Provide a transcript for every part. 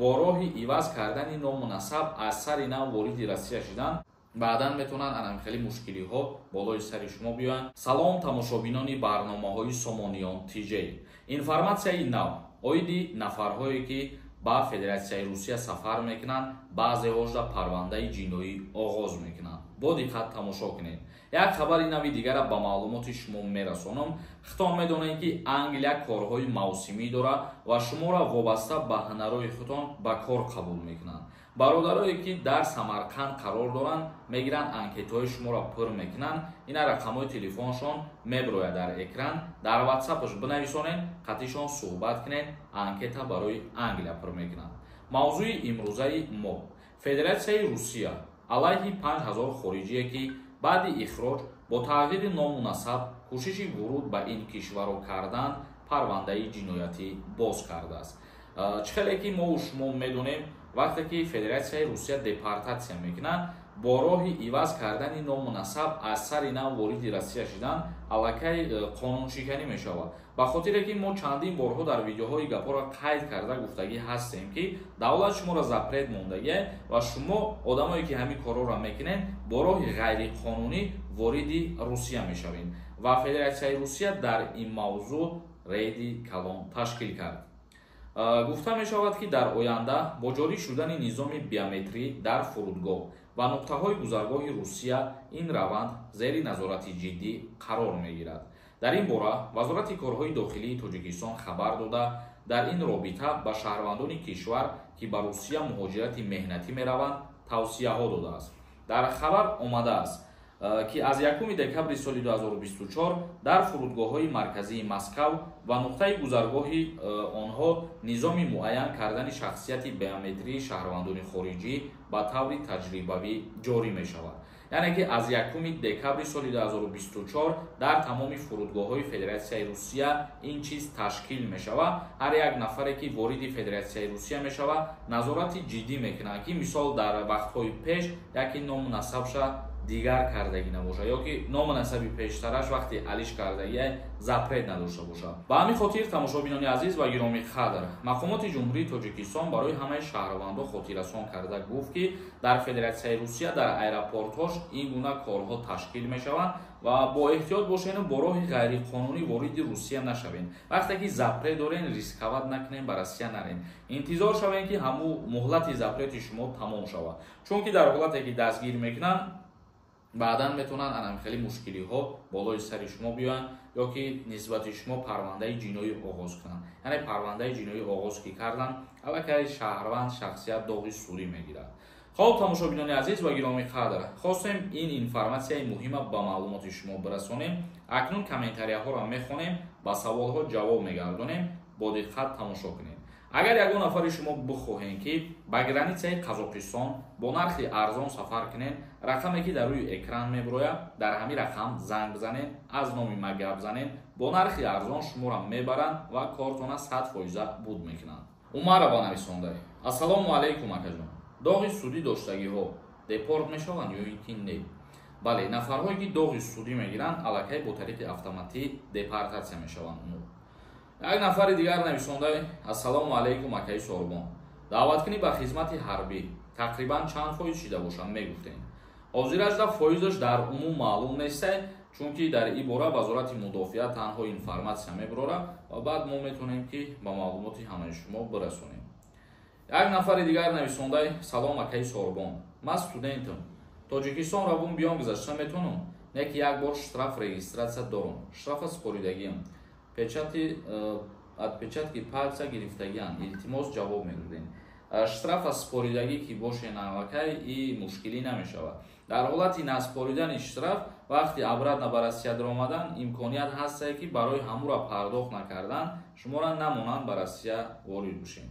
бо роҳи иваз кардани ному насаб аз сари нав вориди Россия шуданд, баъдан метавонанд анамихели мушкилиҳо болои сари шумо биёянд. Салом тамошобинони барномаҳои Сомониён TJ. Информатсияи нав оиди нафарҳое ки ба Федератсияи Русия сафар мекунанд, баъзеҳошда парвандаи ҷиноӣ оғоз мекунанд. Бо диққат тамошо кунед. Як хабари нави дигара ба маълумоти шумо мерасонам. Хитон медонед ки Англия корҳои мавсимӣ дорад ва шуморо вобаста ба ҳунарои худтон ба кор қабул мекунанд. бародарое ки дар Самарқанд қарор доранд мегиранд анкетаҳои шуморо пур мекунанд. Ина рақамҳои телефоншон мебирояд дар экран. Дар WhatsApp-аш бинависонед, қатишон суҳбат кунед, анкета барои Англия пур мекунанд. мавзӯи имрӯзаи мо Федератсияи Русия алайҳи 5000 хориҷие ки баъди ихроҷ бо тағйири ному насаб кӯшиши вуруд ба ин кишварро карданд, парвандаи ҷиноятӣ боз кардааст. Чихеле ки мо шумо медонем, вақте ки Федератсияи Русия депортатсия мекунад, бо роҳи иваз кардани ному насаб аз сари нав вориди Россия шуданд, аллакай қонуншиканӣ мешавад. ба хотире ки мо чандин борҳо дар видеоҳои гапҳоро қайд карда гуфтагӣ ҳастем ки давлат шуморо запрет мондагӣ ва шумо одамое ки ҳамин корҳоро мекунед бо роҳи ғайриқонунӣ вориди Русия мешавед ва Федератсияи Русия дар ин мавзӯъ рейди калон ташкил кард. гуфта мешавад ки дар оянда бо ҷорӣ шудани низоми биометрӣ дар фурудгоҳ ва нуқтаҳои гузаргоҳи Русия ин раванд зери назорати ҷиддӣ қарор мегирад. дар ин бора вазорати корҳои дохилии Тоҷикистон хабар дода, дар ин робита ба шаҳрвандони кишвар ки ба Русия муҳоҷирати меҳнатӣ мераванд тавсияҳо додааст. дар хабар омадааст ки аз 1 декабри соли 2024 дар фурудгоҳҳои марказии Москав ва нуқтаи гузаргоҳи онҳо низоми муайян кардани шахсияти биометрии шаҳрвандони хориҷӣ ба таври таҷрибавӣ ҷорӣ мешавад. яъне ки аз 1 декабри соли 2024 дар тамоми фурудгоҳҳои Федератсияи Русия ин чиз ташкил мешавад. ҳар як нафаре ки вориди Федератсияи Русия мешавад назорати ҷиддӣ мекунад ки мисол дар вақтҳои пеш яки ному насабша дигар кардагӣ набошад ёки ному насаби пештараш вақте алиш кардагӣ запрет надошта бошад. ба ҳамин хотир тамошобинони азиз ва гиромӣ қадр, мақомоти ҷумҳурии Тоҷикистон барои ҳамаи шаҳрвандон хотиррасон карда гуфт ки дар Федератсияи Русия дар аэропортҳош ин гуна корҳо ташкил мешаванд ва бо эҳтиёт бошед бо роҳи ғайриқонунӣ вориди Русия нашавед. вақте ки запрет дорен рисковат накунед, ба Россия нарен. интизор шавед ки ҳамун муҳлати запрети шумо тамом шавад, чунки дар ҳолате ки дастгир мекунанд баъдан метавонанд анамихели мушкилиҳо болои сари шумо биёянд ёки нисбати шумо парвандаи ҷиноӣ оғоз кунанд. яъне парвандаи ҷиноӣ оғоз ки карданд, аллакай шаҳрванд шахсият доғи судӣ мегирад. хоб тамошобинони азиз ва гиромӣ қадр, хостем ин информатсияи муҳима ба маълумоти шумо бирасонем. акнун комментарияҳоро мехонем, ба саволҳо ҷавоб мегардонем. бо диққат тамошо кунед. агар ягон нафари шумо бихоҳед ки ба границаи Қазоқистон бо нархи арзон сафар кунед, рақаме ки дар рӯи экран мебирояд, дар ҳамин рақам занг бизанед, аз номи ма гап занед, бо нархи арзон шуморо мебаранд ва кортона 100% буд мекунанд. Умарова нависонда. Ассалому алайкум акаҷон. доғи судӣ доштагиҳо депорт мешаванд ё ин ки не? бале, нафарҳое ки доғи судӣ мегиранд, аллакай бо тариқи автоматӣ депортатсия мешаванд. як нафари дигар нависонда. Ассалому алайкум акаи Сорбон. даъваткунӣ ба хизмати ҳарбӣ тақрибан чанд фоиз шида бошанд мегуфтем? ҳозирашда фоизаш дар умум маълум нест, чунки дар ин бора вазорати мудофиа танҳо информатсия мебирорад ва баъд мо метавонем ки ба маълумоти ҳамаи шумо бирасонем. як нафари дигар нависонда. Салом акаи Сорбон. ман студентам. Тоҷикистон равон биён гузашта метавонам? не ки як бор штраф регистратсия дорам. штрафа споридагиам. отпечатки пальца гирифтагиам. илтимос ҷавоб медодем. штрафа споридагӣ ки боше навакай и мушкилӣ намешавад. дар ҳолати наспоридани штраф вақти абрат ба Россия даромадан имконият ҳаст ки барои ҳамура пардохт накардан шуморо намонанд ба Россия ворид бошем.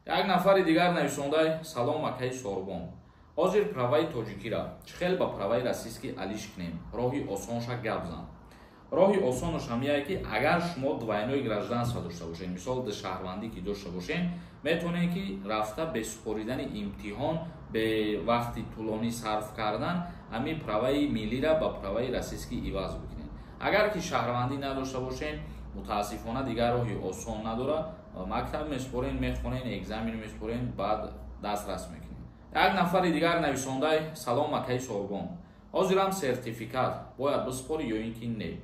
як нафари дигар нависонда. Салом акаи Сорбон. ҳозир праваи тоҷикира чихел ба праваи расистӣ алиш кунем? роҳи осонша гап зан. роҳи осонаш ҳамияе ки агар шумо двойное гражданство дошта бошед, мисол ду шаҳрвандӣ ки дошта бошед, метавонед ки рафта бе супоридани имтиҳон бе вақти тӯлонӣ сарф кардан ҳамин праваи миллира ба праваи расистӣ иваз бикунед. агар ки шаҳрвандӣ надошта бошед, мутаассифона дигар роҳи осон надорад, мактаб меспорен, мехонен, экзамен меспорен, баъд дастрас мекунед. як нафари дигар нависондаи салом акаи сорбон. ҳозирам сертификат бояд биспорӣ ё ин ки не?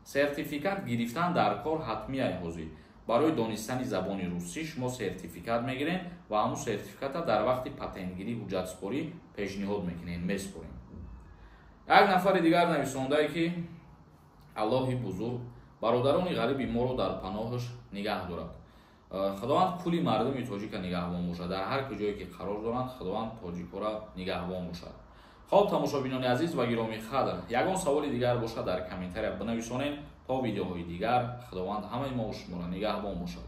сертификат гирифтан дар кор ҳатмияй ҳозир. барои донистани забони русӣ шумо сертификат мегиред ва ҳамун сертификата дар вақти патентгирӣ ҳуҷҷатспорӣ пешниҳод мекунед, меспоред. як нафари дигар нависондае ки аллоҳи бузург бародарони ғариби моро дар паноҳаш нигаҳ дорад. худованд кулли мардуми тоҷика нигаҳбон бошад. дар ҳар куҷое ки қарор доранд худованд тоҷикора нигаҳбон бошад. хоб тамошобинони азиз ва гиромӣ қадр, ягон саволи дигар бошад дар комментария бинависонед. то видеоҳои дигар худованд ҳамаи мо шуморо нигаҳбон бошад.